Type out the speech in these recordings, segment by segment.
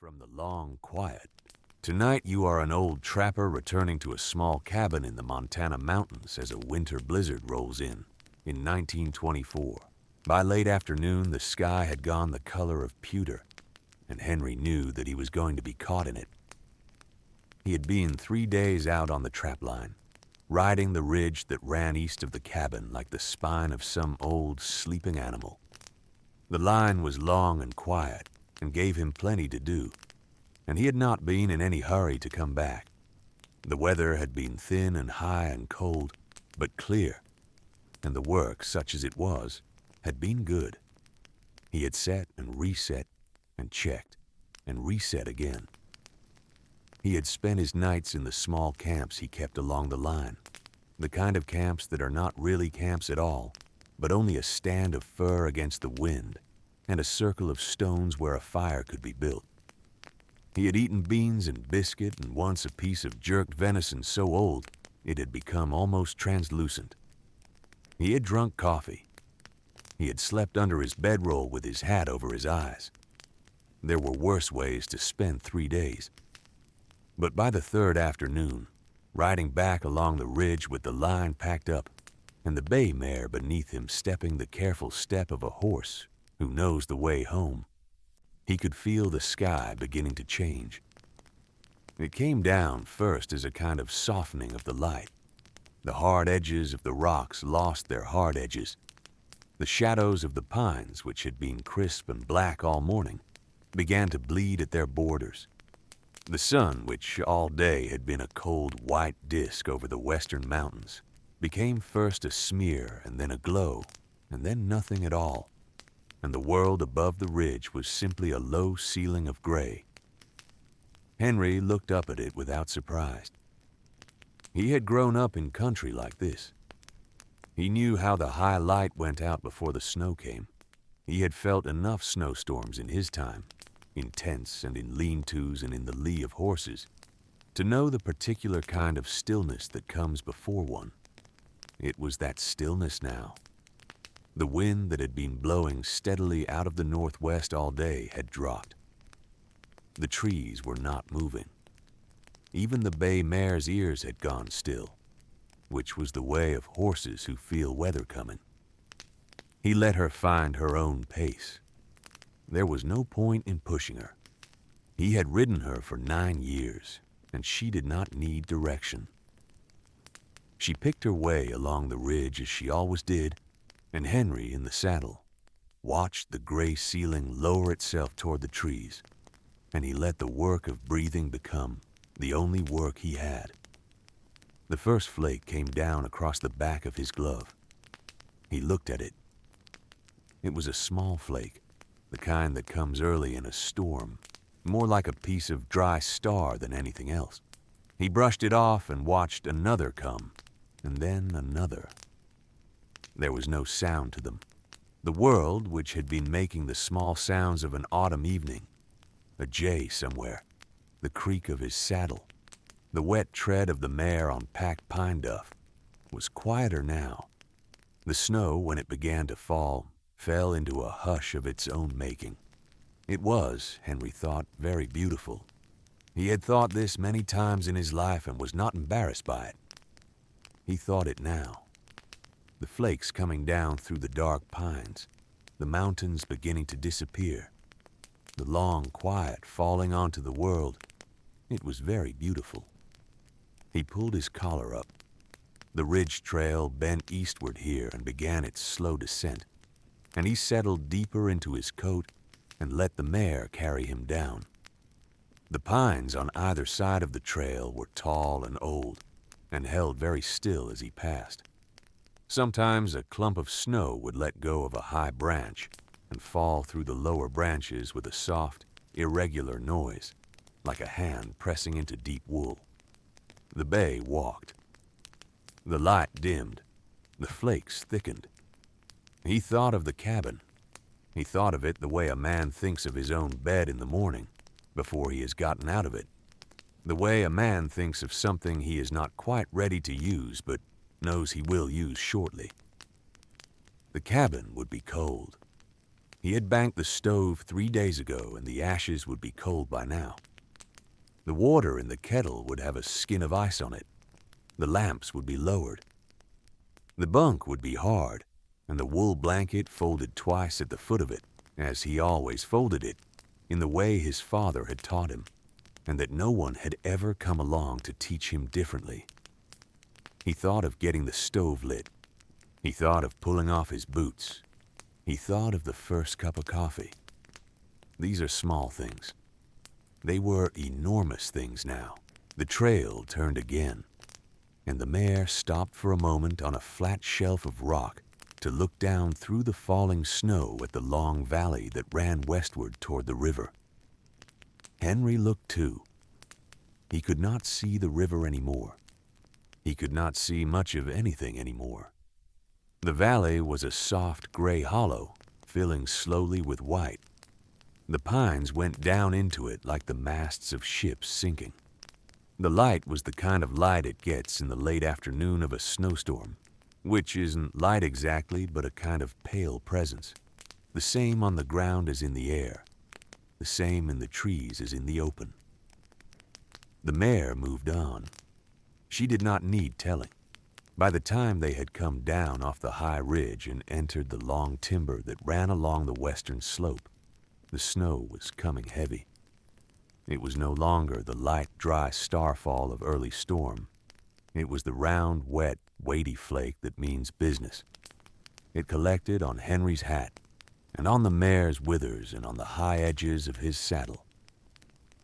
From the long quiet. Tonight you are an old trapper returning to a small cabin in the Montana mountains as a winter blizzard rolls in 1924. By late afternoon, the sky had gone the color of pewter, and Henry knew that he was going to be caught in it. He had been 3 days out on the trap line, riding the ridge that ran east of the cabin like the spine of some old sleeping animal. The line was long and quiet and gave him plenty to do, and he had not been in any hurry to come back. The weather had been thin and high and cold, but clear, and the work, such as it was, had been good. He had set and reset and checked and reset again. He had spent his nights in the small camps he kept along the line, the kind of camps that are not really camps at all, but only a stand of fur against the wind and a circle of stones where a fire could be built. He had eaten beans and biscuit and once a piece of jerked venison so old it had become almost translucent. He had drunk coffee. He had slept under his bedroll with his hat over his eyes. There were worse ways to spend 3 days. But by the third afternoon, riding back along the ridge with the line packed up and the bay mare beneath him stepping the careful step of a horse who knows the way home, he could feel the sky beginning to change. It came down first as a kind of softening of the light. The hard edges of the rocks lost their hard edges. The shadows of the pines, which had been crisp and black all morning, began to bleed at their borders. The sun, which all day had been a cold white disk over the western mountains, became first a smear and then a glow, and then nothing at all, and the world above the ridge was simply a low ceiling of gray. Henry looked up at it without surprise. He had grown up in country like this. He knew how the high light went out before the snow came. He had felt enough snowstorms in his time, in tents and in lean-tos and in the lee of horses, to know the particular kind of stillness that comes before one. It was that stillness now. The wind that had been blowing steadily out of the northwest all day had dropped. The trees were not moving. Even the bay mare's ears had gone still, which was the way of horses who feel weather coming. He let her find her own pace. There was no point in pushing her. He had ridden her for 9 years, and she did not need direction. She picked her way along the ridge as she always did, and Henry, in the saddle, watched the gray ceiling lower itself toward the trees, and he let the work of breathing become the only work he had. The first flake came down across the back of his glove. He looked at it. It was a small flake, the kind that comes early in a storm, more like a piece of dry star than anything else. He brushed it off and watched another come, and then another. There was no sound to them. The world, which had been making the small sounds of an autumn evening, a jay somewhere, the creak of his saddle, the wet tread of the mare on packed pine duff, was quieter now. The snow, when it began to fall, fell into a hush of its own making. It was, Henry thought, very beautiful. He had thought this many times in his life and was not embarrassed by it. He thought it now. The flakes coming down through the dark pines, the mountains beginning to disappear, the long quiet falling onto the world. It was very beautiful. He pulled his collar up. The ridge trail bent eastward here and began its slow descent, and he settled deeper into his coat and let the mare carry him down. The pines on either side of the trail were tall and old and held very still as he passed. Sometimes a clump of snow would let go of a high branch and fall through the lower branches with a soft, irregular noise, like a hand pressing into deep wool. The bay walked. The light dimmed. The flakes thickened. He thought of the cabin. He thought of it the way a man thinks of his own bed in the morning, before he has gotten out of it. The way a man thinks of something he is not quite ready to use, but knows he will use shortly. The cabin would be cold. He had banked the stove 3 days ago, and the ashes would be cold by now. The water in the kettle would have a skin of ice on it. The lamps would be lowered. The bunk would be hard, and the wool blanket folded twice at the foot of it, as he always folded it, in the way his father had taught him, and that no one had ever come along to teach him differently. He thought of getting the stove lit. He thought of pulling off his boots. He thought of the first cup of coffee. These are small things. They were enormous things now. The trail turned again, and the mare stopped for a moment on a flat shelf of rock to look down through the falling snow at the long valley that ran westward toward the river. Henry looked too. He could not see the river anymore. He could not see much of anything anymore. The valley was a soft gray hollow, filling slowly with white. The pines went down into it like the masts of ships sinking. The light was the kind of light it gets in the late afternoon of a snowstorm, which isn't light exactly, but a kind of pale presence, the same on the ground as in the air, the same in the trees as in the open. The mare moved on. She did not need telling. By the time they had come down off the high ridge and entered the long timber that ran along the western slope, the snow was coming heavy. It was no longer the light, dry starfall of early storm. It was the round, wet, weighty flake that means business. It collected on Henry's hat, and on the mare's withers, and on the high edges of his saddle.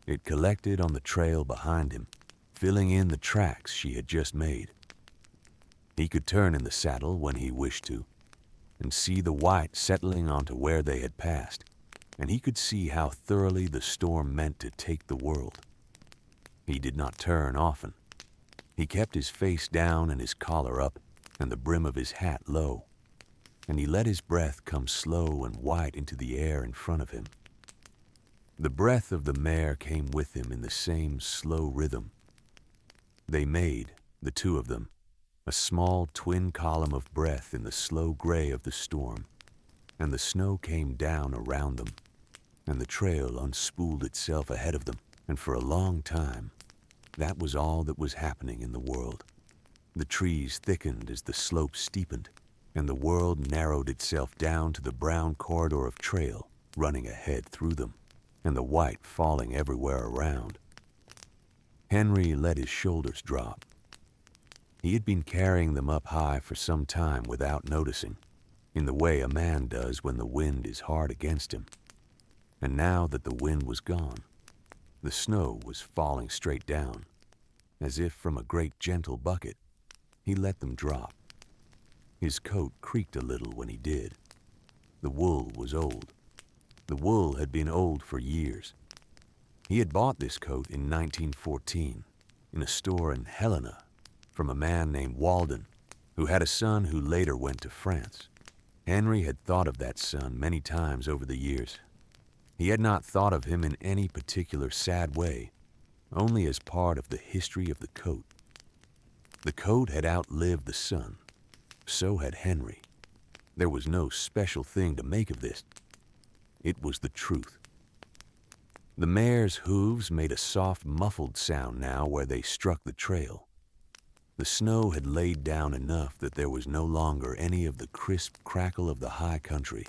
It collected on the trail behind him, filling in the tracks she had just made. He could turn in the saddle when he wished to, and see the white settling onto where they had passed, and he could see how thoroughly the storm meant to take the world. He did not turn often. He kept his face down and his collar up, and the brim of his hat low, and he let his breath come slow and white into the air in front of him. The breath of the mare came with him in the same slow rhythm. They made, the two of them, a small twin column of breath in the slow gray of the storm, and the snow came down around them, and the trail unspooled itself ahead of them, and for a long time, that was all that was happening in the world. The trees thickened as the slope steepened, and the world narrowed itself down to the brown corridor of trail running ahead through them, and the white falling everywhere around. Henry let his shoulders drop. He had been carrying them up high for some time without noticing, in the way a man does when the wind is hard against him. And now that the wind was gone, the snow was falling straight down, as if from a great gentle bucket. He let them drop. His coat creaked a little when he did. The wool was old. The wool had been old for years. He had bought this coat in 1914 in a store in Helena from a man named Walden, who had a son who later went to France. Henry had thought of that son many times over the years. He had not thought of him in any particular sad way, only as part of the history of the coat. The coat had outlived the son. So had Henry. There was no special thing to make of this. It was the truth. The mare's hooves made a soft, muffled sound now where they struck the trail. The snow had laid down enough that there was no longer any of the crisp crackle of the high country.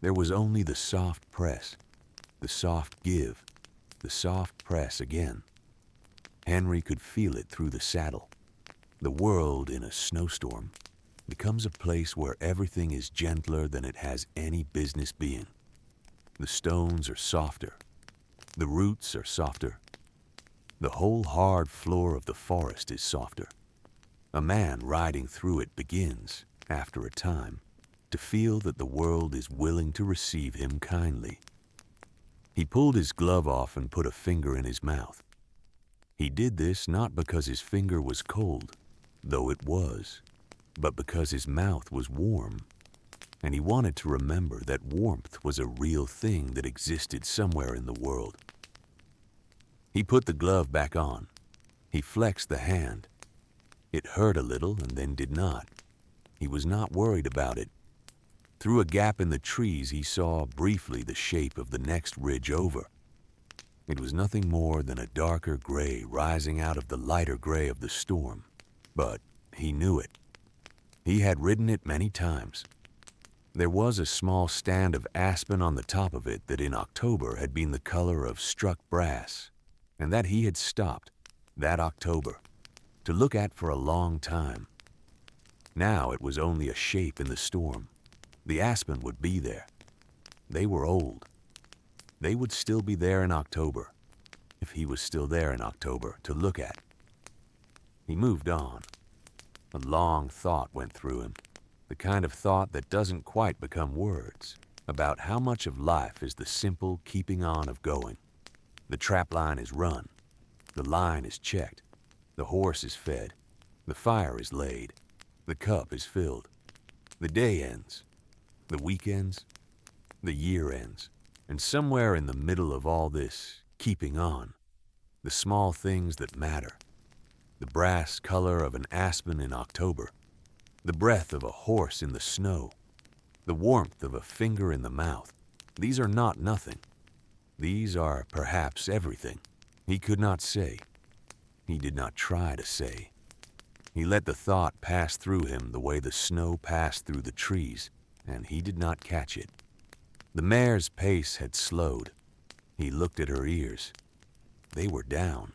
There was only the soft press, the soft give, the soft press again. Henry could feel it through the saddle. The world in a snowstorm becomes a place where everything is gentler than it has any business being. The stones are softer. The roots are softer. The whole hard floor of the forest is softer. A man riding through it begins, after a time, to feel that the world is willing to receive him kindly. He pulled his glove off and put a finger in his mouth. He did this not because his finger was cold, though it was, but because his mouth was warm, and he wanted to remember that warmth was a real thing that existed somewhere in the world. He put the glove back on. He flexed the hand. It hurt a little and then did not. He was not worried about it. Through a gap in the trees, he saw briefly the shape of the next ridge over. It was nothing more than a darker gray rising out of the lighter gray of the storm, but he knew it. He had ridden it many times. There was a small stand of aspen on the top of it that in October had been the color of struck brass, and that he had stopped, that October, to look at for a long time. Now it was only a shape in the storm. The aspen would be there. They were old. They would still be there in October, if he was still there in October to look at. He moved on. A long thought went through him, the kind of thought that doesn't quite become words, about how much of life is the simple keeping on of going. The trap line is run. The line is checked. The horse is fed. The fire is laid. The cup is filled. The day ends. The week ends. The year ends. And somewhere in the middle of all this keeping on, the small things that matter, the brass color of an aspen in October, the breath of a horse in the snow, the warmth of a finger in the mouth, these are not nothing. These are perhaps everything. He could not say. He did not try to say. He let the thought pass through him the way the snow passed through the trees, and he did not catch it. The mare's pace had slowed. He looked at her ears. They were down.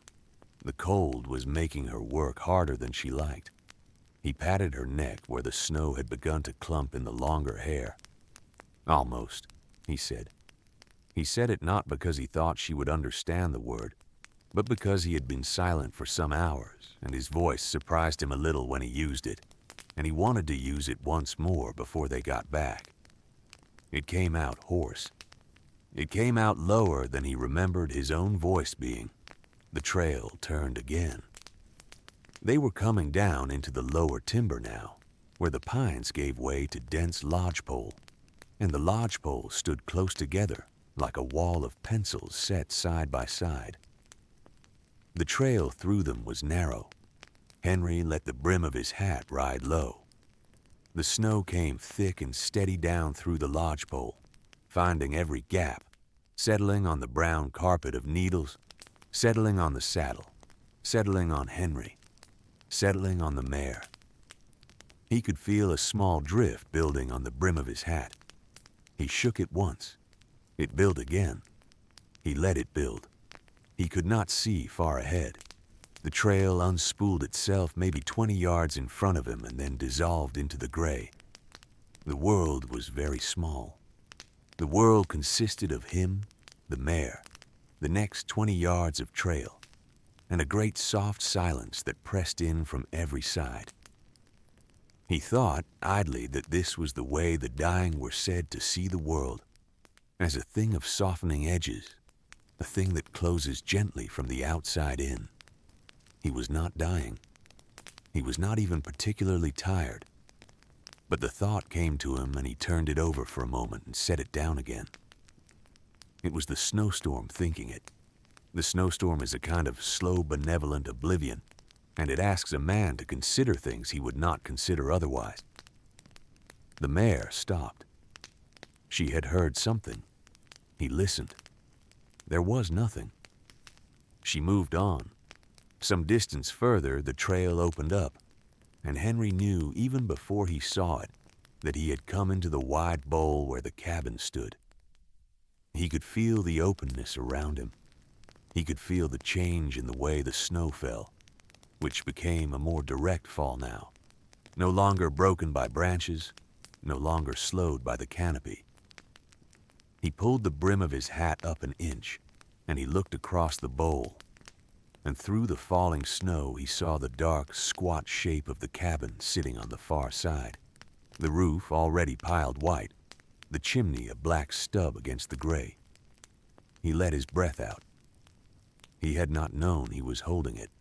The cold was making her work harder than she liked. He patted her neck where the snow had begun to clump in the longer hair. "Almost," he said. He said it not because he thought she would understand the word, but because he had been silent for some hours, and his voice surprised him a little when he used it, and he wanted to use it once more before they got back. It came out hoarse. It came out lower than he remembered his own voice being. The trail turned again. They were coming down into the lower timber now, where the pines gave way to dense lodgepole, and the lodgepole stood close together like a wall of pencils set side by side. The trail through them was narrow. Henry let the brim of his hat ride low. The snow came thick and steady down through the lodgepole, finding every gap, settling on the brown carpet of needles, settling on the saddle, settling on Henry, settling on the mare. He could feel a small drift building on the brim of his hat. He shook it once. It built again. He let it build. He could not see far ahead. The trail unspooled itself maybe 20 yards in front of him and then dissolved into the gray. The world was very small. The world consisted of him, the mare, the next 20 yards of trail, and a great soft silence that pressed in from every side. He thought idly that this was the way the dying were said to see the world, as a thing of softening edges, a thing that closes gently from the outside in. He was not dying. He was not even particularly tired. But the thought came to him and he turned it over for a moment and set it down again. It was the snowstorm thinking it. The snowstorm is a kind of slow, benevolent oblivion, and it asks a man to consider things he would not consider otherwise. The mare stopped. She had heard something. He listened. There was nothing. She moved on. Some distance further, the trail opened up, and Henry knew even before he saw it that he had come into the wide bowl where the cabin stood. He could feel the openness around him. He could feel the change in the way the snow fell, which became a more direct fall now, no longer broken by branches, no longer slowed by the canopy. He pulled the brim of his hat up an inch, and he looked across the bowl, and through the falling snow he saw the dark, squat shape of the cabin sitting on the far side, the roof already piled white, the chimney a black stub against the gray. He let his breath out. He had not known he was holding it.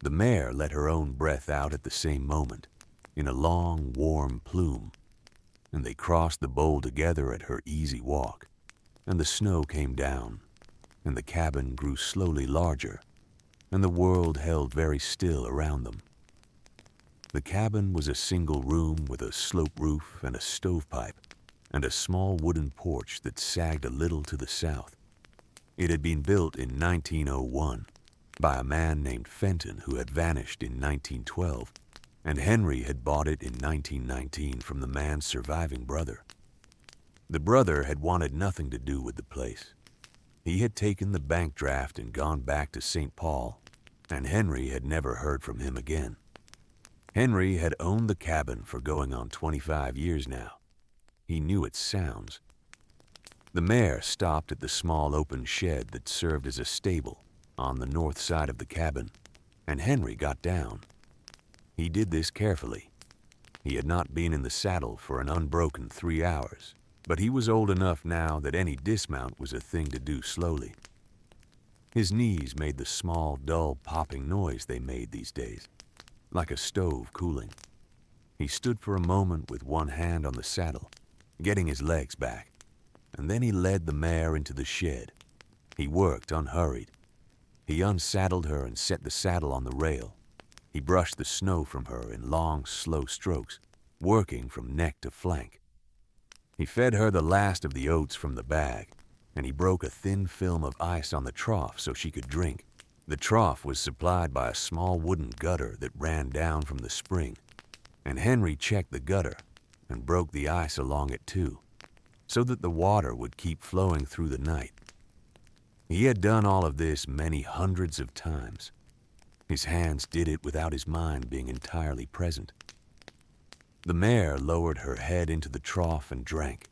The mare let her own breath out at the same moment, in a long, warm plume, and they crossed the bowl together at her easy walk, and the snow came down, and the cabin grew slowly larger, and the world held very still around them. The cabin was a single room with a slope roof and a stovepipe, and a small wooden porch that sagged a little to the south. It had been built in 1901 by a man named Fenton who had vanished in 1912, and Henry had bought it in 1919 from the man's surviving brother. The brother had wanted nothing to do with the place. He had taken the bank draft and gone back to St. Paul, and Henry had never heard from him again. Henry had owned the cabin for going on 25 years now. He knew its sounds. The mare stopped at the small open shed that served as a stable on the north side of the cabin, and Henry got down. He did this carefully. He had not been in the saddle for an unbroken 3 hours, but he was old enough now that any dismount was a thing to do slowly. His knees made the small, dull popping noise they made these days, like a stove cooling. He stood for a moment with one hand on the saddle, getting his legs back, and then he led the mare into the shed. He worked unhurried. He unsaddled her and set the saddle on the rail. He brushed the snow from her in long, slow strokes, working from neck to flank. He fed her the last of the oats from the bag, and he broke a thin film of ice on the trough so she could drink. The trough was supplied by a small wooden gutter that ran down from the spring, and Henry checked the gutter and broke the ice along it too, so that the water would keep flowing through the night. He had done all of this many hundreds of times. His hands did it without his mind being entirely present. The mare lowered her head into the trough and drank.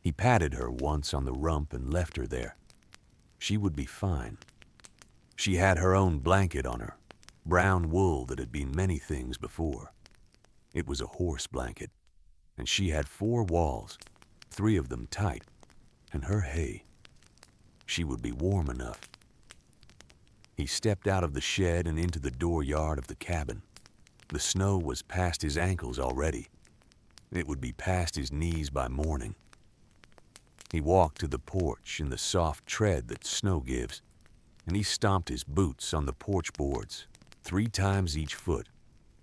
He patted her once on the rump and left her there. She would be fine. She had her own blanket on her, brown wool that had been many things before. It was a horse blanket, and she had 4 walls, 3 of them tight, and her hay. She would be warm enough. He stepped out of the shed and into the dooryard of the cabin. The snow was past his ankles already. It would be past his knees by morning. He walked to the porch in the soft tread that snow gives, and he stomped his boots on the porch boards 3 times each foot,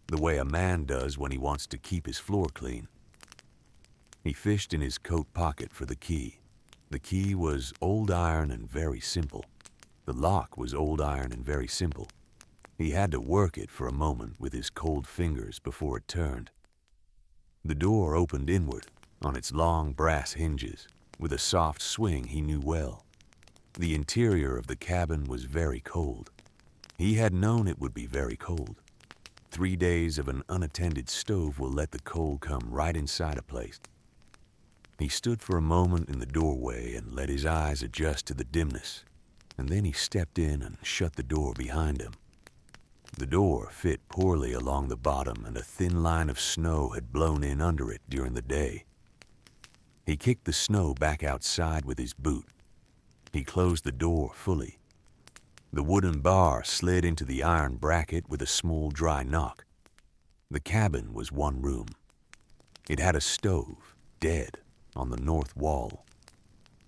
the way a man does when he wants to keep his floor clean. He fished in his coat pocket for the key. The key was old iron and very simple. The lock was old iron and very simple. He had to work it for a moment with his cold fingers before it turned. The door opened inward on its long brass hinges, with a soft swing he knew well. The interior of the cabin was very cold. He had known it would be very cold. 3 days of an unattended stove will let the cold come right inside a place. He stood for a moment in the doorway and let his eyes adjust to the dimness, and then he stepped in and shut the door behind him. The door fit poorly along the bottom, and a thin line of snow had blown in under it during the day. He kicked the snow back outside with his boot. He closed the door fully. The wooden bar slid into the iron bracket with a small dry knock. The cabin was 1 room. It had a stove, dead, on the north wall.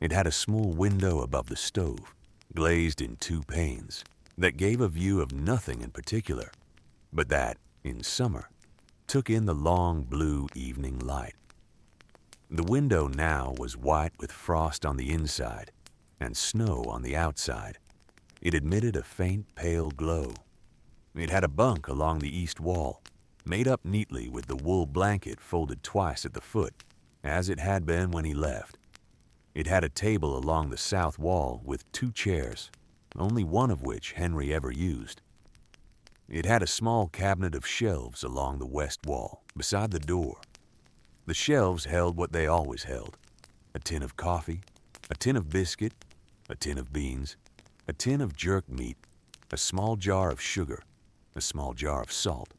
It had a small window above the stove, glazed in 2 panes, that gave a view of nothing in particular, but that, in summer, took in the long blue evening light. The window now was white with frost on the inside and snow on the outside. It admitted a faint pale glow. It had a bunk along the east wall, made up neatly with the wool blanket folded twice at the foot, as it had been when he left. It had a table along the south wall with 2 chairs, only one of which Henry ever used. It had a small cabinet of shelves along the west wall, beside the door. The shelves held what they always held: a tin of coffee, a tin of biscuit, a tin of beans, a tin of jerked meat, a small jar of sugar, a small jar of salt,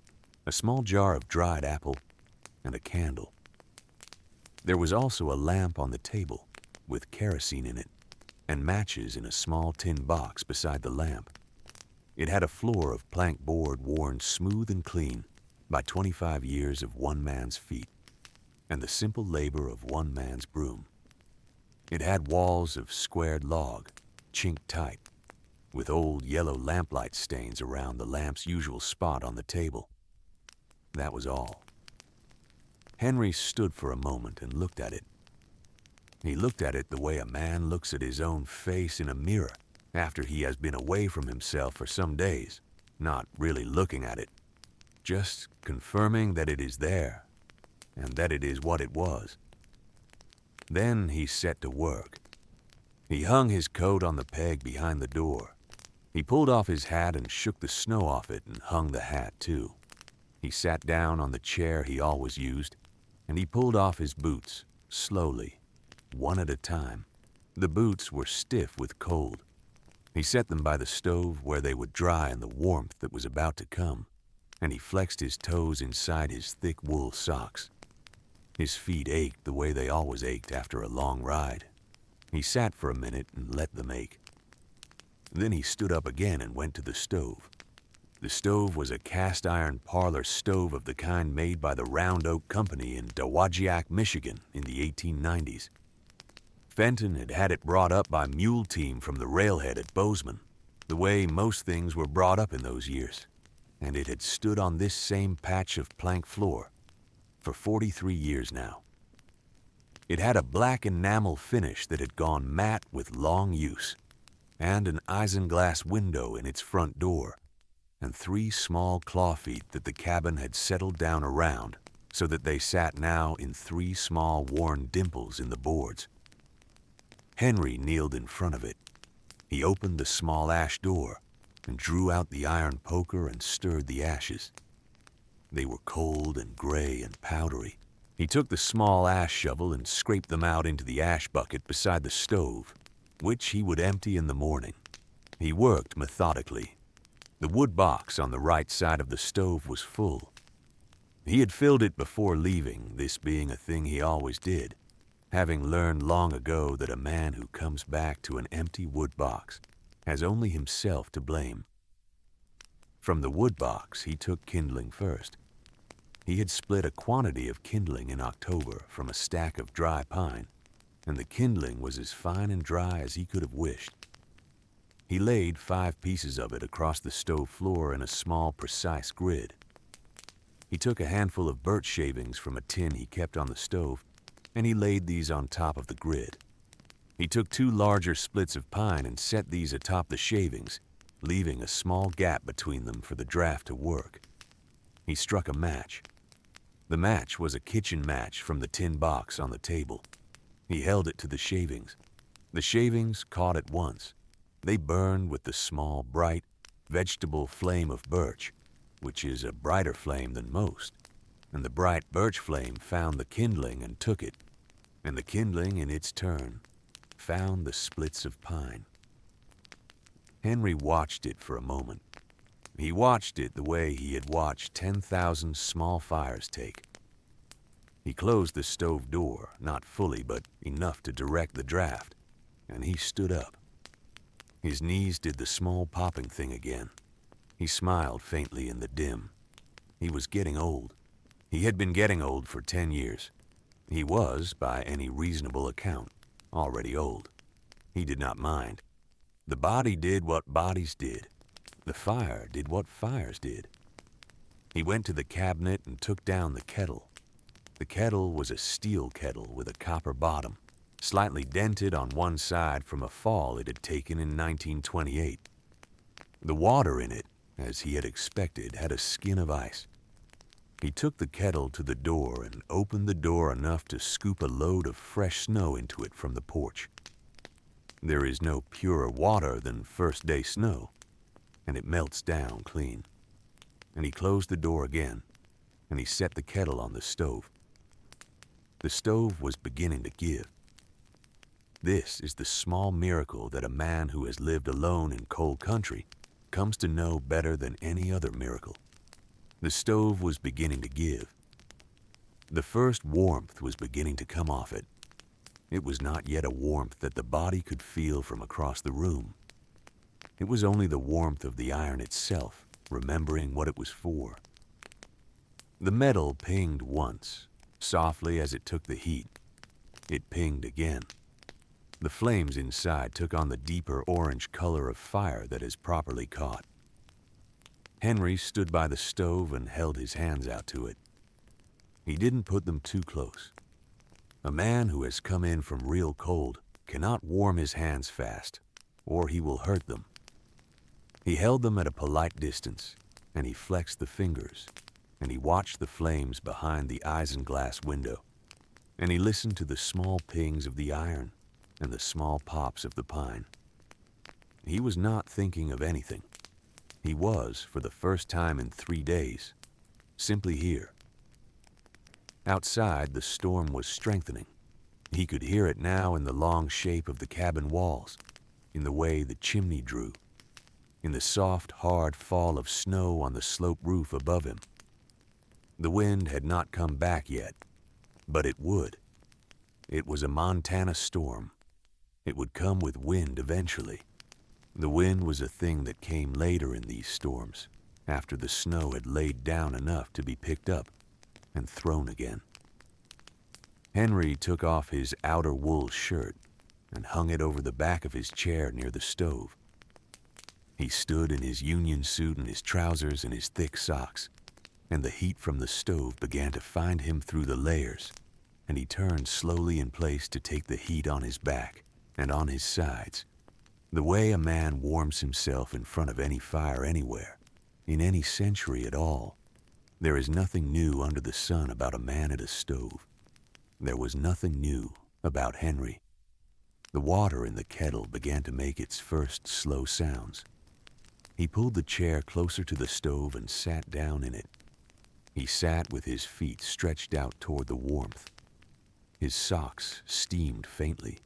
a small jar of dried apple, and a candle. There was also a lamp on the table, with kerosene in it, and matches in a small tin box beside the lamp. It had a floor of plank board worn smooth and clean by 25 years of one man's feet, and the simple labor of one man's broom. It had walls of squared log, chinked tight, with old yellow lamplight stains around the lamp's usual spot on the table. That was all. Henry stood for a moment and looked at it. He looked at it the way a man looks at his own face in a mirror after he has been away from himself for some days, not really looking at it, just confirming that it is there and that it is what it was. Then he set to work. He hung his coat on the peg behind the door. He pulled off his hat and shook the snow off it and hung the hat too. He sat down on the chair he always used, and he pulled off his boots, slowly, one at a time. The boots were stiff with cold. He set them by the stove where they would dry in the warmth that was about to come, and he flexed his toes inside his thick wool socks. His feet ached the way they always ached after a long ride. He sat for a minute and let them ache. Then he stood up again and went to the stove. The stove was a cast-iron parlor stove of the kind made by the Round Oak Company in Dowagiac, Michigan in the 1890s. Fenton had had it brought up by mule team from the railhead at Bozeman, the way most things were brought up in those years, and it had stood on this same patch of plank floor for 43 years now. It had a black enamel finish that had gone matte with long use, and an isinglass window in its front door, and 3 small claw feet that the cabin had settled down around so that they sat now in 3 small worn dimples in the boards. Henry kneeled in front of it. He opened the small ash door and drew out the iron poker and stirred the ashes. They were cold and gray and powdery. He took the small ash shovel and scraped them out into the ash bucket beside the stove, which he would empty in the morning. He worked methodically. The wood box on the right side of the stove was full. He had filled it before leaving, this being a thing he always did, having learned long ago that a man who comes back to an empty wood box has only himself to blame. From the wood box, he took kindling first. He had split a quantity of kindling in October from a stack of dry pine, and the kindling was as fine and dry as he could have wished. He laid 5 pieces of it across the stove floor in a small, precise grid. He took a handful of birch shavings from a tin he kept on the stove, and he laid these on top of the grid. He took 2 larger splits of pine and set these atop the shavings, leaving a small gap between them for the draft to work. He struck a match. The match was a kitchen match from the tin box on the table. He held it to the shavings. The shavings caught at once. They burned with the small, bright, vegetable flame of birch, which is a brighter flame than most, and the bright birch flame found the kindling and took it, and the kindling in its turn found the splits of pine. Henry watched it for a moment. He watched it the way he had watched 10,000 small fires take. He closed the stove door, not fully, but enough to direct the draft, and he stood up. His knees did the small popping thing again. He smiled faintly in the dim. He was getting old. He had been getting old for 10 years. He was, by any reasonable account, already old. He did not mind. The body did what bodies did. The fire did what fires did. He went to the cabinet and took down the kettle. The kettle was a steel kettle with a copper bottom, slightly dented on one side from a fall it had taken in 1928. The water in it, as he had expected, had a skin of ice. He took the kettle to the door and opened the door enough to scoop a load of fresh snow into it from the porch. There is no purer water than first-day snow, and it melts down clean. And he closed the door again, and he set the kettle on the stove. The stove was beginning to give. This is the small miracle that a man who has lived alone in cold country comes to know better than any other miracle. The stove was beginning to give. The first warmth was beginning to come off it. It was not yet a warmth that the body could feel from across the room. It was only the warmth of the iron itself, remembering what it was for. The metal pinged once, softly as it took the heat. It pinged again. The flames inside took on the deeper orange color of fire that is properly caught. Henry stood by the stove and held his hands out to it. He didn't put them too close. A man who has come in from real cold cannot warm his hands fast, or he will hurt them. He held them at a polite distance, and he flexed the fingers, and he watched the flames behind the isinglass window, and he listened to the small pings of the iron and the small pops of the pine. He was not thinking of anything. He was, for the first time in 3 days, simply here. Outside, the storm was strengthening. He could hear it now in the long shape of the cabin walls, in the way the chimney drew, in the soft, hard fall of snow on the slope roof above him. The wind had not come back yet, but it would. It was a Montana storm. It would come with wind eventually. The wind was a thing that came later in these storms, after the snow had laid down enough to be picked up and thrown again. Henry took off his outer wool shirt and hung it over the back of his chair near the stove. He stood in his union suit and his trousers and his thick socks, and the heat from the stove began to find him through the layers, and he turned slowly in place to take the heat on his back and on his sides, the way a man warms himself in front of any fire anywhere, in any century at all. There is nothing new under the sun about a man at a stove. There was nothing new about Henry. The water in the kettle began to make its first slow sounds. He pulled the chair closer to the stove and sat down in it. He sat with his feet stretched out toward the warmth. His socks steamed faintly.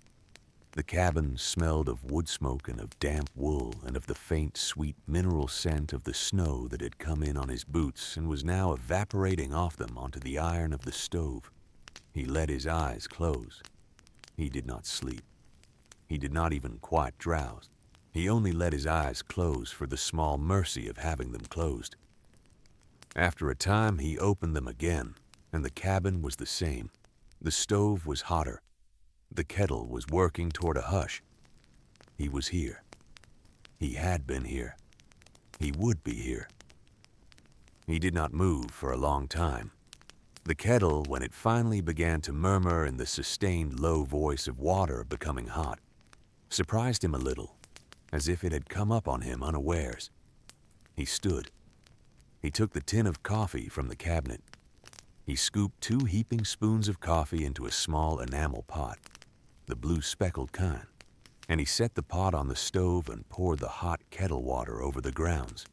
The cabin smelled of wood smoke and of damp wool and of the faint, sweet mineral scent of the snow that had come in on his boots and was now evaporating off them onto the iron of the stove. He let his eyes close. He did not sleep. He did not even quite drowse. He only let his eyes close for the small mercy of having them closed. After a time, he opened them again, and the cabin was the same. The stove was hotter. The kettle was working toward a hush. He was here. He had been here. He would be here. He did not move for a long time. The kettle, when it finally began to murmur in the sustained low voice of water becoming hot, surprised him a little, as if it had come up on him unawares. He stood. He took the tin of coffee from the cabinet. He scooped 2 heaping spoons of coffee into a small enamel pot, the blue speckled kind, and he set the pot on the stove and poured the hot kettle water over the grounds,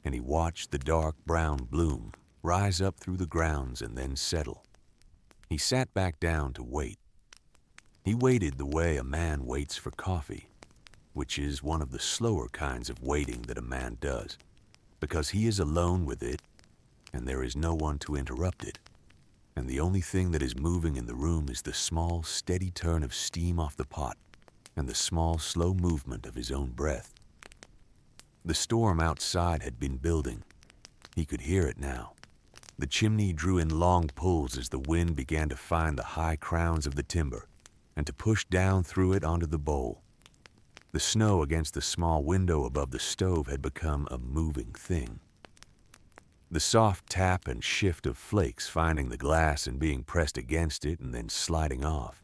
and he watched the dark brown bloom rise up through the grounds and then settle. He sat back down to wait. He waited the way a man waits for coffee, which is one of the slower kinds of waiting that a man does, because he is alone with it and there is no one to interrupt it, and the only thing that is moving in the room is the small, steady turn of steam off the pot and the small, slow movement of his own breath. The storm outside had been building. He could hear it now. The chimney drew in long pulls as the wind began to find the high crowns of the timber and to push down through it onto the bowl. The snow against the small window above the stove had become a moving thing. The soft tap and shift of flakes finding the glass and being pressed against it and then sliding off.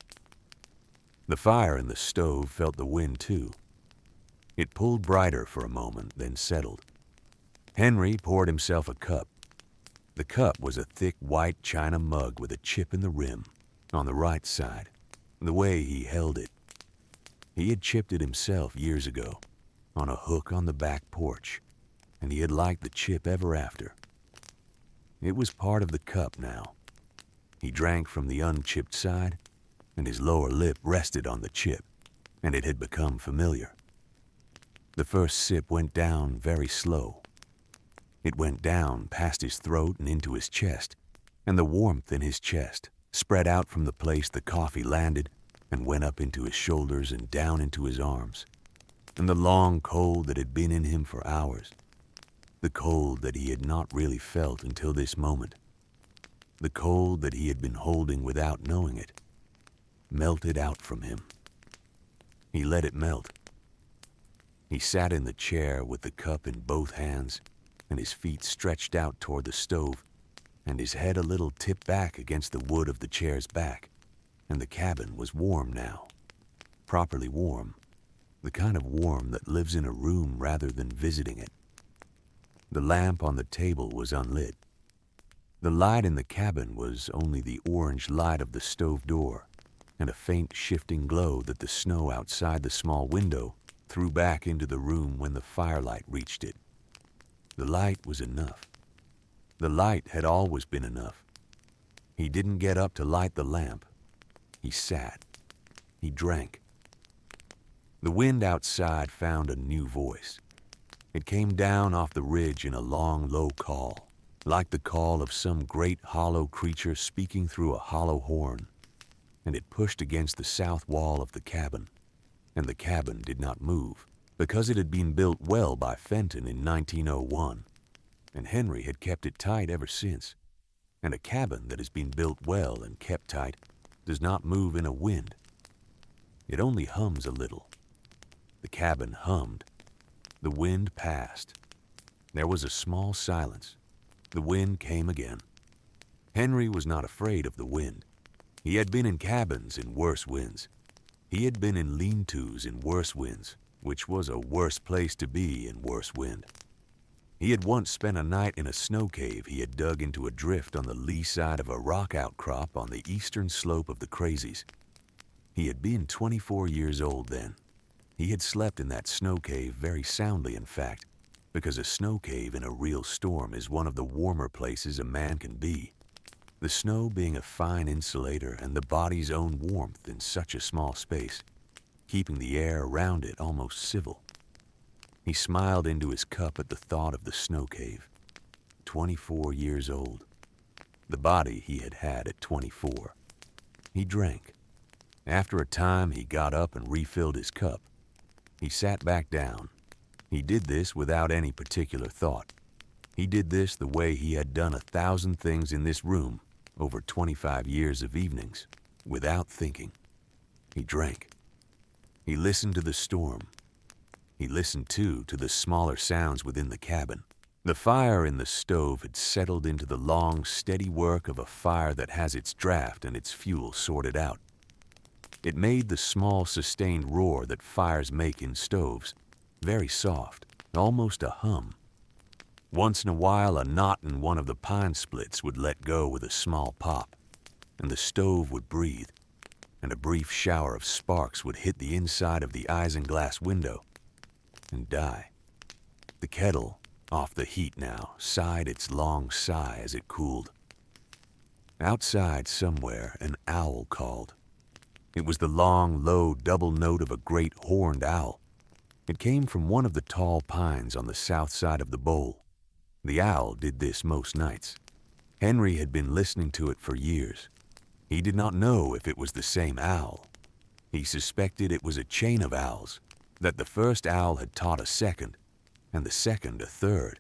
The fire in the stove felt the wind too. It pulled brighter for a moment, then settled. Henry poured himself a cup. The cup was a thick white china mug with a chip in the rim, on the right side, the way he held it. He had chipped it himself years ago, on a hook on the back porch, and he had liked the chip ever after. It was part of the cup now. He drank from the unchipped side, and his lower lip rested on the chip, and it had become familiar. The first sip went down very slow. It went down past his throat and into his chest, and the warmth in his chest spread out from the place the coffee landed and went up into his shoulders and down into his arms, and the long cold that had been in him for hours, the cold that he had not really felt until this moment, the cold that he had been holding without knowing it, melted out from him. He let it melt. He sat in the chair with the cup in both hands and his feet stretched out toward the stove, and his head a little tipped back against the wood of the chair's back, and the cabin was warm now. Properly warm, the kind of warm that lives in a room rather than visiting it. The lamp on the table was unlit. The light in the cabin was only the orange light of the stove door and a faint shifting glow that the snow outside the small window threw back into the room when the firelight reached it. The light was enough. The light had always been enough. He didn't get up to light the lamp. He sat. He drank. The wind outside found a new voice. It came down off the ridge in a long, low call, like the call of some great hollow creature speaking through a hollow horn, and it pushed against the south wall of the cabin, and the cabin did not move, because it had been built well by Fenton in 1901, and Henry had kept it tight ever since, and a cabin that has been built well and kept tight does not move in a wind. It only hums a little. The cabin hummed. The wind passed. There was a small silence. The wind came again. Henry was not afraid of the wind. He had been in cabins in worse winds. He had been in lean-tos in worse winds, which was a worse place to be in worse wind. He had once spent a night in a snow cave he had dug into a drift on the lee side of a rock outcrop on the eastern slope of the Crazies. He had been 24 years old then. He had slept in that snow cave very soundly, in fact, because a snow cave in a real storm is one of the warmer places a man can be, the snow being a fine insulator and the body's own warmth in such a small space, keeping the air around it almost civil. He smiled into his cup at the thought of the snow cave. 24 years old. The body he had had at 24. He drank. After a time, he got up and refilled his cup. He sat back down. He did this without any particular thought. He did this the way he had done 1,000 things in this room over 25 years of evenings, without thinking. He drank. He listened to the storm. He listened, too, to the smaller sounds within the cabin. The fire in the stove had settled into the long, steady work of a fire that has its draft and its fuel sorted out. It made the small, sustained roar that fires make in stoves, very soft, almost a hum. Once in a while, a knot in one of the pine splits would let go with a small pop, and the stove would breathe, and a brief shower of sparks would hit the inside of the isinglass window and die. The kettle, off the heat now, sighed its long sigh as it cooled. Outside somewhere, an owl called. It was the long, low double note of a great horned owl. It came from one of the tall pines on the south side of the bowl. The owl did this most nights. Henry had been listening to it for years. He did not know if it was the same owl. He suspected it was a chain of owls, that the first owl had taught a second, and the second a third,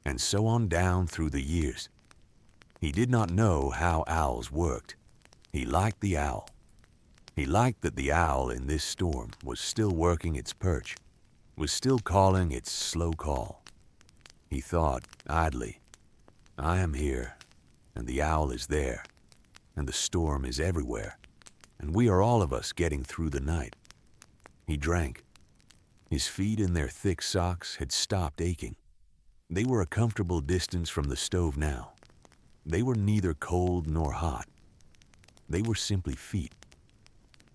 and so on down through the years. He did not know how owls worked. He liked the owl. He liked that the owl in this storm was still working its perch, was still calling its slow call. He thought, idly, I am here, and the owl is there, and the storm is everywhere, and we are all of us getting through the night. He drank. His feet in their thick socks had stopped aching. They were a comfortable distance from the stove now. They were neither cold nor hot. They were simply feet.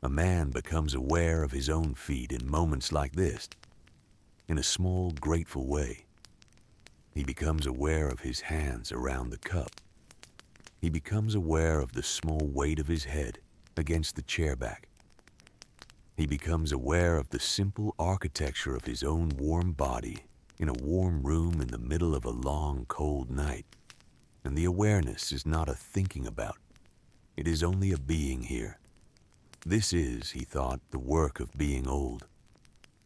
A man becomes aware of his own feet in moments like this, in a small, grateful way. He becomes aware of his hands around the cup. He becomes aware of the small weight of his head against the chair back. He becomes aware of the simple architecture of his own warm body in a warm room in the middle of a long, cold night. And the awareness is not a thinking about. It is only a being here. This is, he thought, the work of being old.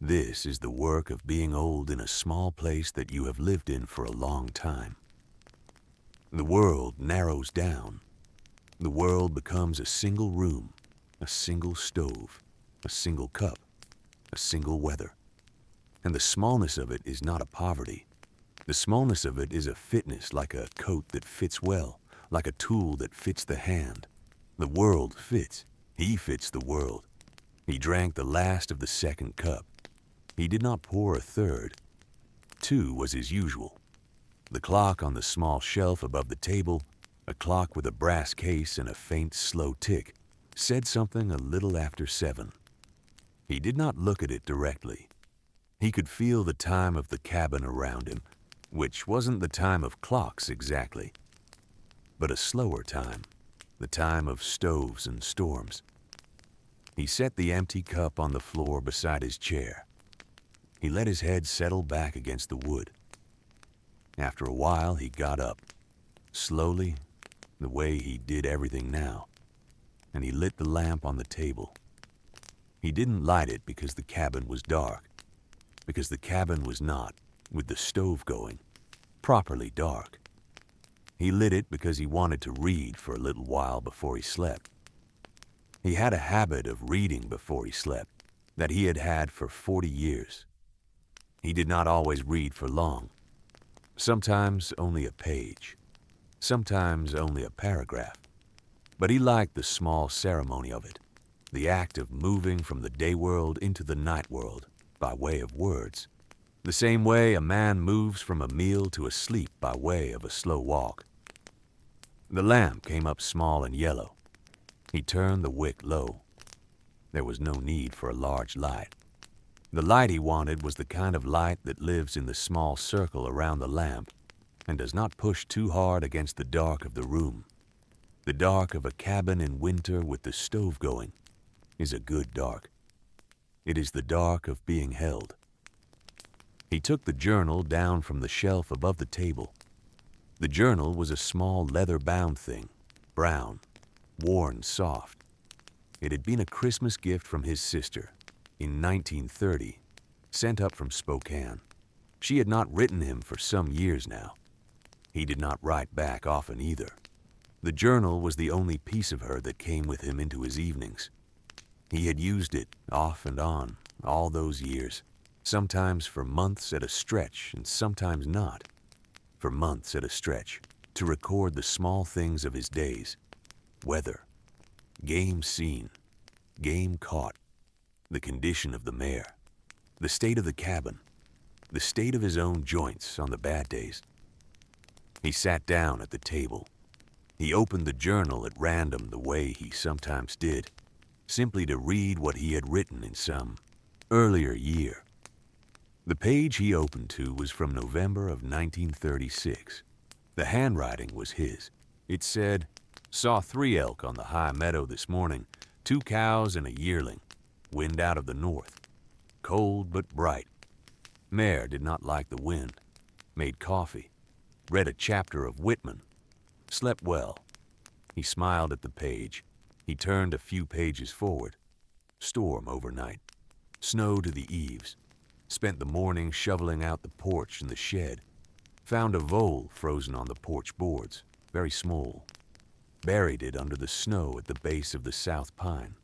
This is the work of being old in a small place that you have lived in for a long time. The world narrows down. The world becomes a single room, a single stove, a single cup, a single weather. And the smallness of it is not a poverty. The smallness of it is a fitness like a coat that fits well, like a tool that fits the hand. The world fits. He fits the world. He drank the last of the second cup. He did not pour a third. 2 was his usual. The clock on the small shelf above the table, a clock with a brass case and a faint, slow tick, said something a little after 7. He did not look at it directly. He could feel the time of the cabin around him, which wasn't the time of clocks exactly, but a slower time, the time of stoves and storms. He set the empty cup on the floor beside his chair. He let his head settle back against the wood. After a while, he got up, slowly, the way he did everything now, and he lit the lamp on the table. He didn't light it because the cabin was dark, because the cabin was not, with the stove going, properly dark. He lit it because he wanted to read for a little while before he slept. He had a habit of reading before he slept that he had had for 40 years. He did not always read for long. Sometimes only a page, sometimes only a paragraph. But he liked the small ceremony of it, the act of moving from the day world into the night world by way of words, the same way a man moves from a meal to a sleep by way of a slow walk. The lamp came up small and yellow. He turned the wick low. There was no need for a large light. The light he wanted was the kind of light that lives in the small circle around the lamp and does not push too hard against the dark of the room. The dark of a cabin in winter with the stove going is a good dark. It is the dark of being held. He took the journal down from the shelf above the table. The journal was a small leather-bound thing, brown, worn soft. It had been a Christmas gift from his sister in 1930, sent up from Spokane. She had not written him for some years now. He did not write back often either. The journal was the only piece of her that came with him into his evenings. He had used it off and on all those years, sometimes for months at a stretch and sometimes not. For months at a stretch, to record the small things of his days. Weather, game seen, game caught, the condition of the mare, the state of the cabin, the state of his own joints on the bad days. He sat down at the table. He opened the journal at random the way he sometimes did, simply to read what he had written in some earlier year. The page he opened to was from November of 1936. The handwriting was his. It said, "Saw 3 elk on the high meadow this morning, 2 cows and a yearling. Wind out of the north. Cold but bright. Mare did not like the wind. Made coffee. Read a chapter of Whitman. Slept well." He smiled at the page. He turned a few pages forward. Storm overnight. Snow to the eaves. Spent the morning shoveling out the porch and the shed. Found a vole frozen on the porch boards, very small. Buried it under the snow at the base of the south pine.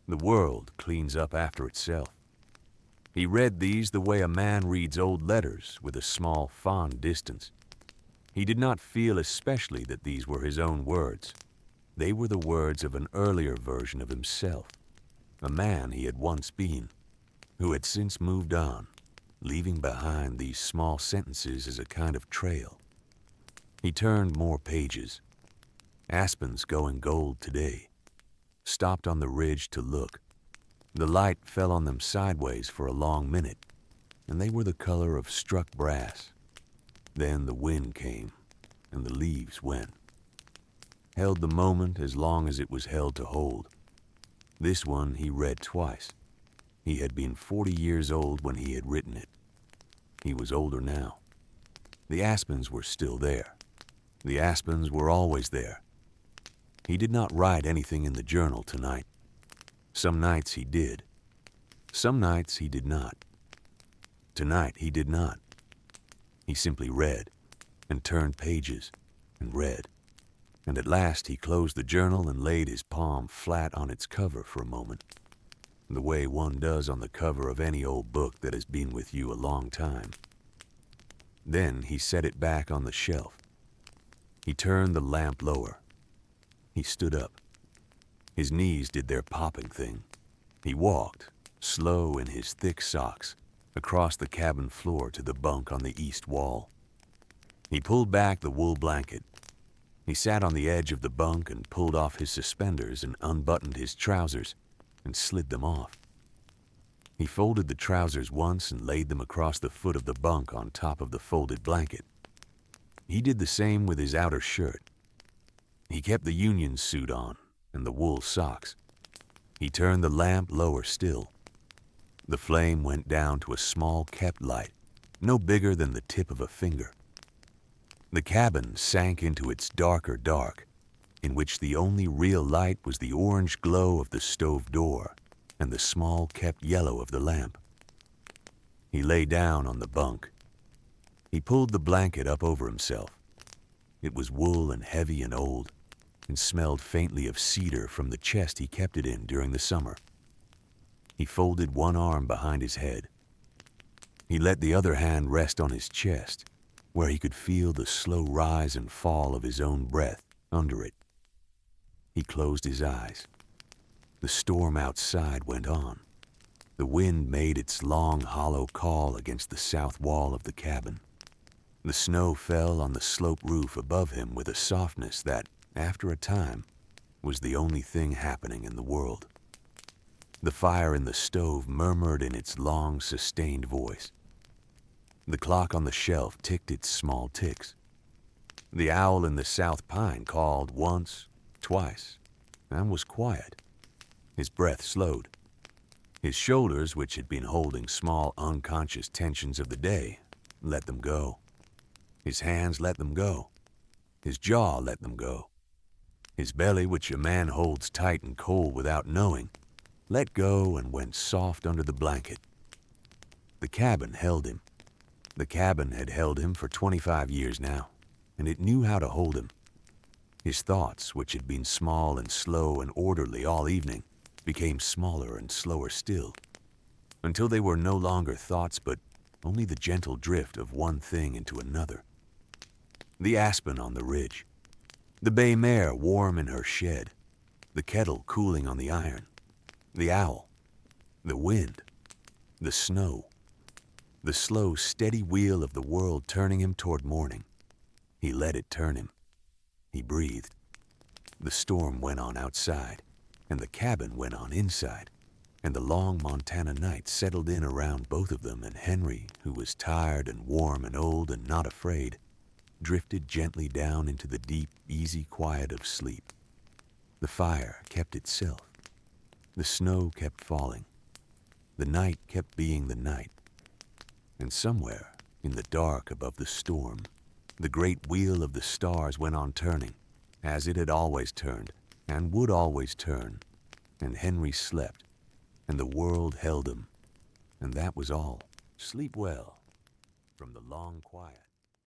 The world cleans up after itself. He read these the way a man reads old letters, with a small, fond distance. He did not feel especially that these were his own words. They were the words of an earlier version of himself, a man he had once been, who had since moved on, leaving behind these small sentences as a kind of trail. He turned more pages. Aspens going gold today. Stopped on the ridge to look. The light fell on them sideways for a long minute, and they were the color of struck brass. Then the wind came, and the leaves went. Held the moment as long as it was held to hold. This one he read twice. He had been 40 years old when he had written it. He was older now. The aspens were still there. The aspens were always there. He did not write anything in the journal tonight. Some nights he did. Some nights he did not. Tonight he did not. He simply read, and turned pages, and read. And at last he closed the journal and laid his palm flat on its cover for a moment, the way one does on the cover of any old book that has been with you a long time. Then he set it back on the shelf. He turned the lamp lower. He stood up. His knees did their popping thing. He walked, slow in his thick socks, across the cabin floor to the bunk on the east wall. He pulled back the wool blanket. He sat on the edge of the bunk and pulled off his suspenders and unbuttoned his trousers and slid them off. He folded the trousers once and laid them across the foot of the bunk on top of the folded blanket. He did the same with his outer shirt. He kept the union suit on and the wool socks. He turned the lamp lower still. The flame went down to a small kept light, no bigger than the tip of a finger. The cabin sank into its darker dark, in which the only real light was the orange glow of the stove door and the small kept yellow of the lamp. He lay down on the bunk. He pulled the blanket up over himself. It was wool and heavy and old, and smelled faintly of cedar from the chest he kept it in during the summer. He folded one arm behind his head. He let the other hand rest on his chest, where he could feel the slow rise and fall of his own breath under it. He closed his eyes. The storm outside went on. The wind made its long, hollow call against the south wall of the cabin. The snow fell on the slope roof above him with a softness that, after a time, was the only thing happening in the world. The fire in the stove murmured in its long, sustained voice. The clock on the shelf ticked its small ticks. The owl in the south pine called once, twice, and was quiet. His breath slowed. His shoulders, which had been holding small, unconscious tensions of the day, let them go. His hands let them go. His jaw let them go. His belly, which a man holds tight and cold without knowing, let go and went soft under the blanket. The cabin held him. The cabin had held him for 25 years now, and it knew how to hold him. His thoughts, which had been small and slow and orderly all evening, became smaller and slower still, until they were no longer thoughts but only the gentle drift of one thing into another. The aspen on the ridge, the bay mare warm in her shed, the kettle cooling on the iron, the owl, the wind, the snow, the slow, steady wheel of the world turning him toward morning. He let it turn him. He breathed. The storm went on outside, and the cabin went on inside, and the long Montana night settled in around both of them, and Henry, who was tired and warm and old and not afraid, drifted gently down into the deep, easy quiet of sleep. The fire kept itself. The snow kept falling. The night kept being the night. And somewhere, in the dark above the storm, the great wheel of the stars went on turning, as it had always turned, and would always turn, and Henry slept, and the world held him, and that was all. Sleep well, from the long quiet.